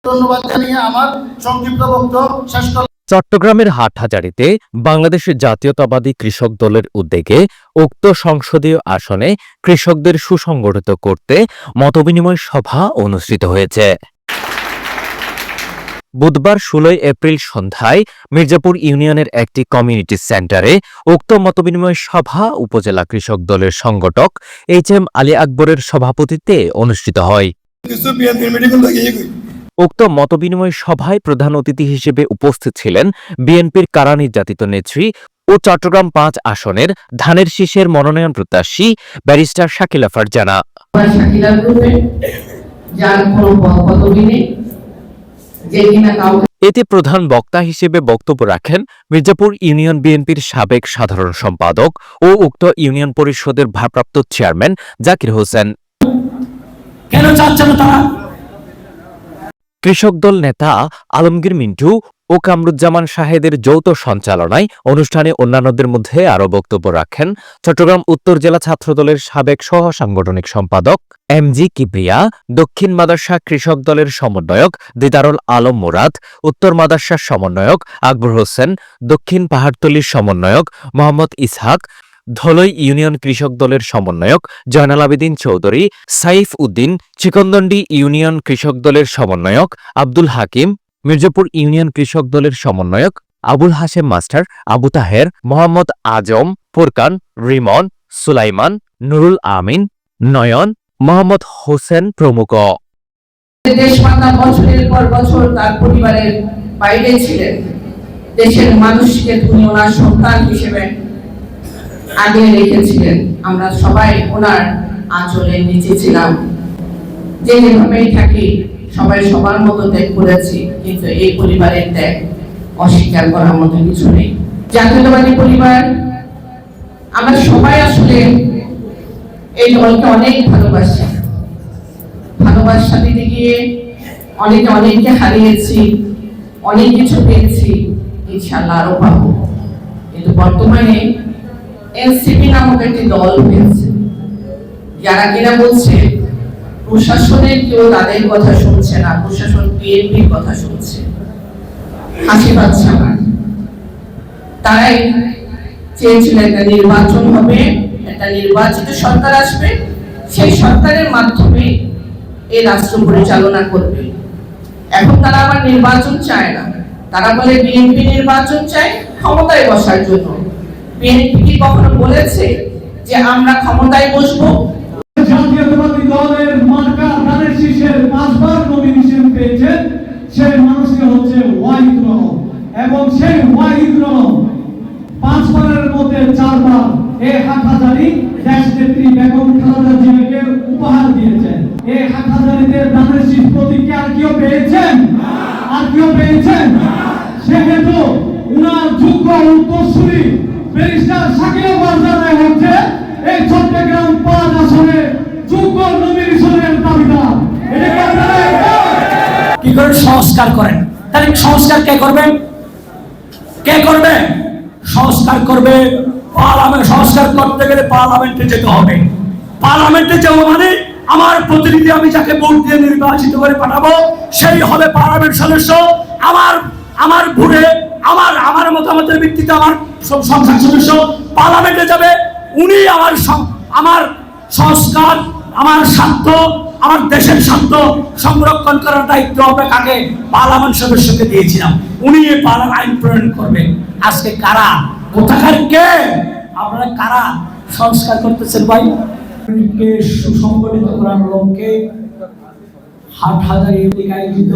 ধন্যবাদ জানিয়ে আমার সংক্ষিপ্ত বক্তব্য শেষ করলাম। চট্টগ্রামের হাটহাজারীতে বাংলাদেশের জাতীয়তাবাদী কৃষক দলের উদ্যোগে উক্ত সংসদীয় আসনে কৃষকদের সুসংগঠিত করতে মতবিনিময় সভা অনুষ্ঠিত হয়েছে। বুধবার 16 এপ্রিল সন্ধ্যায় মির্জাপুর ইউনিয়নের একটি কমিউনিটি সেন্টারে উক্ত মতবিনিময় সভা উপজেলা কৃষক দলের সংগঠক HM আলী আকবরের সভাপতিত্বে অনুষ্ঠিত হয়। উক্ত মতবিনিময় সভায় প্রধান অতিথি হিসেবে উপস্থিত ছিলেন বিএনপির কারা নির্যাতিত নেত্রী ও চট্টগ্রাম 5 আসনের ধানের শীষের মনোনয়ন প্রত্যাশী ব্যারিস্টার শাকিলা ফারজানা। এতে প্রধান বক্তা হিসেবে বক্তব্য রাখেন মির্জাপুর ইউনিয়ন বিএনপির সাবেক সাধারণ সম্পাদক ও উক্ত ইউনিয়ন পরিষদের ভারপ্রাপ্ত চেয়ারম্যান জাকির হোসেন। কেন চাচ্ছেন তারা? কৃষক দল নেতা আলমগীর মিন্টু ও কামরুজ্জামান শাহেদের যৌথ সঞ্চালনায় অনুষ্ঠানে অন্যান্যদের মধ্যে আরও বক্তব্য রাখেন চট্টগ্রাম উত্তর জেলা ছাত্রদলের সাবেক সহ সাংগঠনিক সম্পাদক MG কিবরিয়া, দক্ষিণ মাদার্শা কৃষক দলের সমন্বয়ক দিদারুল আলম মুরাদ, উত্তর মাদার্শার সমন্বয়ক আকবর হোসেন, দক্ষিণ পাহাড়তলীর সমন্বয়ক মোহাম্মদ ইসহাক, ধলই ইউনিয়ন কৃষক দলের সমন্বয়ক জয়নাল আবেদিন চৌধুরী, সাইফ উদ্দিন, চিকনদন্ডি ইউনিয়ন কৃষক দলের সমন্বয়ক আব্দুল হাকিম, মির্জাপুর ইউনিয়ন কৃষক দলের সমন্বয়ক আবুল হাশেম মাস্টার, আবু তাহের, মোহাম্মদ আজম, ফুরকান, রিমন, সুলাইমান, নুরুল আমিন, নয়ন, মোহাম্মদ হোসেন প্রমুখ। দেশমাতা বছরের পর বছর তার পরিবারের বাইরে ছিলেন। দেশের মানুষকে তিনি ওনার সন্তান হিসেবে আগলে রেখেছিলেন। আমরা সবাই ওনার আঁচলের নিচে ছিলাম। যেভাবেই থাকি সবাই সবার মতো ত্যাগ করেছি, কিন্তু এই পরিবারের ত্যাগ অস্বীকার করার মতো কিছু নেই। জাতীয়তাবাদী পরিবার, আমরা সবাই আসলে এই দলকে অনেক ভালোবাসি। ভালোবাসা দিতে গিয়ে অনেককে হারিয়েছি, অনেক কিছু পেয়েছি, ইনশাআল্লাহ আরো পাবো। কিন্তু বর্তমানে এনসিপি নামক একটি দল হয়েছে, যারা কিনা বলছে প্রশাসনের কেউ তাদের কথা শুনছে না, প্রশাসন বিএনপির কথা শুনছে। হাসি পাচ্ছে আমার। তারাই চেয়েছিলেন একটা নির্বাচন হবে, একটা নির্বাচিত সরকার আসবে, সেই সরকারের মাধ্যমে এই রাষ্ট্র পরিচালনা করবে। এখন তারা আবার নির্বাচন চায় না, তারা বলে বিএনপি নির্বাচন চায় ক্ষমতায় বসার জন্য। বিএনপি কি কখনো বলেছে যে আমরা ক্ষমতায় বসবো? জাতীয়তাবাদী দলের মার্কা ধানের শীষের 5 বার নমিনেশন পেয়েছেন সেই মানুষটি হচ্ছে ওয়াহিদ রহমান, এবং সেই ওয়াহিদ রহমান 5 বারের মধ্যে 4 বার এই হাটহাজারী দেশনেত্রী বেগম খালেদা জিয়াকে উপহার দিয়েছেন। এই হাটহাজারীতে ধানের শীষ প্রতীকে আর কেউ পেয়েছেন? আর কেউ পেয়েছেন? সেহেতু উনার যোগ্য উত্তরসূরি ব্যারিস্টার শাকিলা ফারজানা হচ্ছে এই চট্টগ্রাম 5 আসনে যোগ্য নমিনেশনের দাবিদার। এটাকে আপনারা কি করে সংস্কার করেন? তাহলে সংস্কার কে করবে? কে করবে? সংস্কার করবে পার্লামেন্ট। সংস্কার করতে গেলে পার্লামেন্টে যেতে হবে। পার্লামেন্টে যাওয়া মানে আমার প্রতিনিধি, আমি যাকে ভোট দিয়ে নির্বাচিত করে পাঠাবো সেই হবে পার্লামেন্ট সদস্য। আমার ভোটে আমার মতামতের ভিত্তিতে আমার সংসদ সদস্য পার্লামেন্টে যাবে। উনি আমার সংস্কার, আমার স্বার্থ, আমার দেশের স্বার্থ সংরক্ষণ করার দায়িত্ব হবে কাকে? পার্লামেন্ট সদস্যকে দিয়েছিলাম। উনি এই আইন প্রণয়ন করবেন। আজকে কারা, কোথাকার কে, আপনারা কারা সংস্কার করতেছেন? ভাই, সুসংগঠিত করার লক্ষ্যে হাটহাজারী আয়োজিত